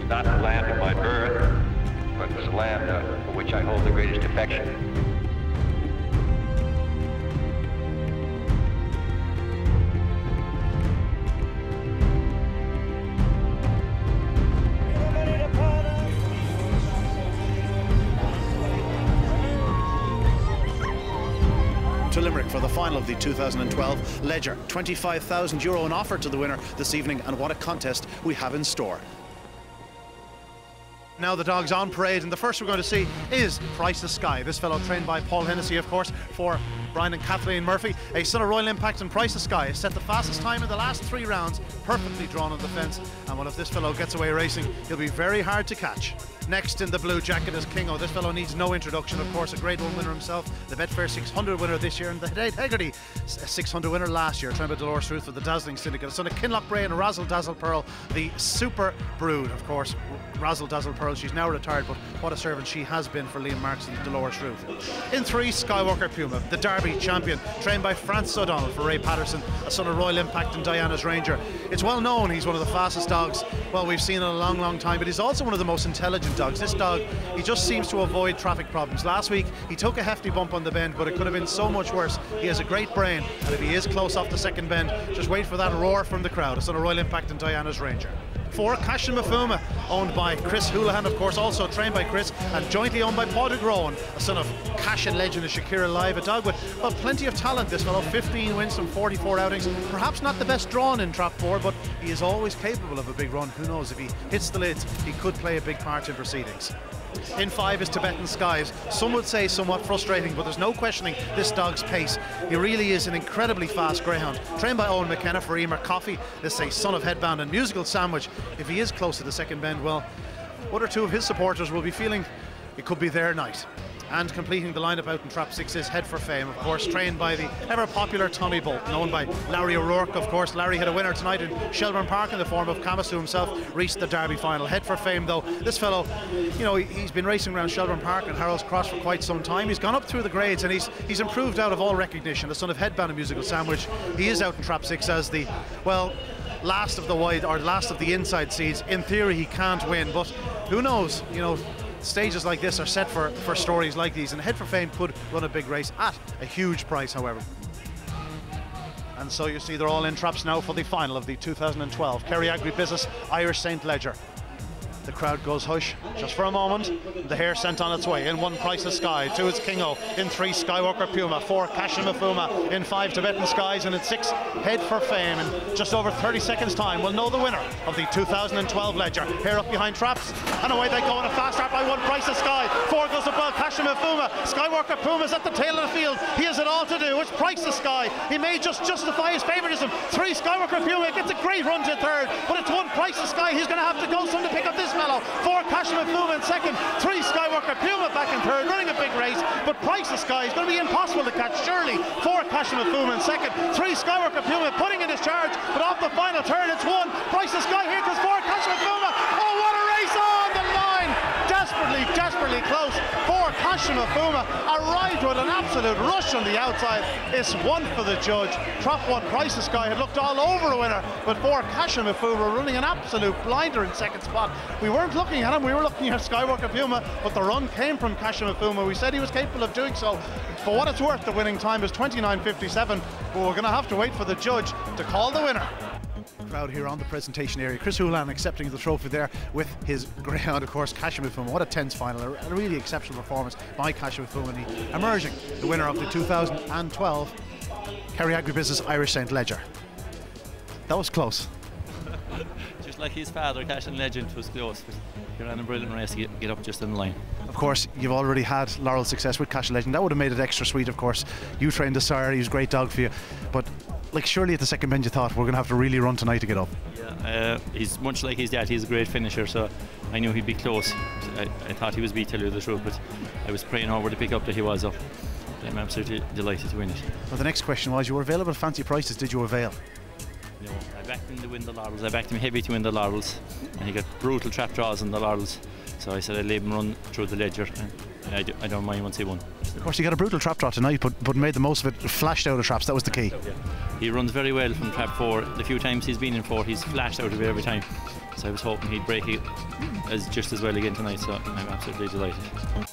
not the land of my birth, but was the land for which I hold the greatest affection. To Limerick for the final of the 2012 Ledger. €25,000 an offer to the winner this evening, and what a contest we have in store. Now the dogs on parade, and the first we're going to see is Priceless Sky. This fellow trained by Paul Hennessy, of course, for Brian and Kathleen Murphy. A son of Royal Impact, and Priceless Sky has set the fastest time in the last 3 rounds, perfectly drawn on the fence. And well, if this fellow gets away racing, he'll be very hard to catch. Next in the blue jacket is Kingo. This fellow needs no introduction, of course, a Grade 1 winner himself, the Betfair 600 winner this year, and the Hegarty 600 winner last year, trained by Dolores Ruth with the Dazzling Syndicate. A son of Kinloch Bray and Razzle Dazzle Pearl, the super brood, of course. Razzle Dazzle Pearl, she's now retired, but what a servant she has been for Liam Marks and Dolores Ruth. In 3, Skywalker Puma, the Derby champion, trained by Francis O'Donnell for Ray Patterson, a son of Royal Impact and Diana's Ranger. It's well known he's one of the fastest dogs, well, we've seen in a long, long time, but he's also one of the most intelligent dogs. This dog, he just seems to avoid traffic problems. Last week, he took a hefty bump on the bend, but it could have been so much worse. He has a great brain, and if he is close off the second bend, just wait for that roar from the crowd. A son of Royal Impact and Diana's Ranger. 4, Cashen Mafuma, owned by Chris Houlihan, of course, also trained by Chris, and jointly owned by Paul DeGroen, a son of Cashen legend and Shakira Live, a dog with, well, plenty of talent, this fellow. 15 wins from 44 outings, perhaps not the best drawn in Trap 4, but he is always capable of a big run. Who knows, if he hits the lids, he could play a big part in proceedings. In 5 is Tibetan Skies. Some would say somewhat frustrating, but there's no questioning this dog's pace. He really is an incredibly fast greyhound. Trained by Owen McKenna for Emer Coffey, this is a son of Headbound and Musical Sandwich. If he is close to the second bend, well, 1 or 2 of his supporters will be feeling it could be their night. And completing the lineup out in Trap 6 is Head for Fame, of course, trained by the ever-popular Tommy Bolton, owned by Larry O'Rourke, of course. Larry had a winner tonight in Shelburne Park in the form of Kamasu himself, reached the Derby final. Head for Fame, though, this fellow, you know, he's been racing around Shelburne Park and Harold's Cross for quite some time. He's gone up through the grades, and he's improved out of all recognition. The son of Headbound and Musical Sandwich, he is out in Trap 6 as the, well, last of the wide, or last of the inside seeds. In theory, he can't win, but who knows, you know. Stages like this are set for stories like these, and Head for Fame could run a big race at a huge price, however. And so you see they're all in traps now for the final of the 2012 Kerry Agribusiness Irish St Ledger. The crowd goes hush just for a moment. The hare sent on its way. In 1, Priceless Sky. 2 is Kingo. In 3, Skywalker Puma. 4, Cashen Mafuma. In 5, Tibetan Skies. And in 6, Head for Fame. In just over 30 seconds time, we'll know the winner of the 2012 Ledger. Hare up behind traps, and away they go on a fast start by 1, Priceless Sky. 4 goes above Cashen Mafuma. Skywalker Puma's at the tail of the field. He has it all to do. It's Priceless Sky. He may just justify his favouritism. 3, Skywalker Puma gets a great run to 3rd, but it's 1, Priceless Sky. He's going to have to go some to pick up this fellow. 4, Cashen Mafuma in 2nd, 3, Skywalker Puma back in 3rd, running a big race, but Priceless Sky is going to be impossible to catch, surely. 4, Cashen Mafuma in 2nd, 3, Skywalker Puma putting in his charge, but off the final turn, it's 1, Priceless Sky. Here comes 4, Cashen Mafuma. Oh, what a race on the line! Desperately close. 4, Cashen Mafuma arrived with an absolute rush on the outside. It's 1 for the judge. Trap 1, Priceless Sky had looked all over a winner, but 4, Cashen Mafuma running an absolute blinder in 2nd spot. We weren't looking at him, we were looking at Skywalker Puma, but the run came from Cashen Mafuma. We said he was capable of doing so. For what it's worth, the winning time is 29.57, but we're going to have to wait for the judge to call the winner. Crowd here on the presentation area. Chris Houlihan accepting the trophy there with his greyhound, of course, Cashen Mafuma. What a tense final, a really exceptional performance by Cashen Mafuma, emerging the winner of the 2012 Kerry Agribusiness Irish St Ledger. That was close. Just like his father, Cashen Legend, was close, but you're on a brilliant race to get up just in the line. Of course, you've already had laurel success with Cashen Legend. That would have made it extra sweet, of course. You trained the sire, he was a great dog for you, but like surely at the second bend you thought we're going to have to really run tonight to get up. Yeah, he's much like his dad. He's a great finisher, so I knew he'd be close. I thought he was beat, tell you the truth, but I was praying over to pick up that he was up. I'm absolutely delighted to win it. Well, the next question was, you were available at fancy prices, did you avail? No, I backed him to win the laurels. I backed him heavy to win the laurels, and he got brutal trap draws in the laurels, so I said I'd leave him run through the Ledger, and I don't mind once he won. Of course, you got a brutal trap draw tonight, but made the most of it, flashed out of traps. That was the key. Yeah. He runs very well from trap 4. The few times he's been in 4, he's flashed out of it every time. So I was hoping he'd break it just as well again tonight, so I'm absolutely delighted.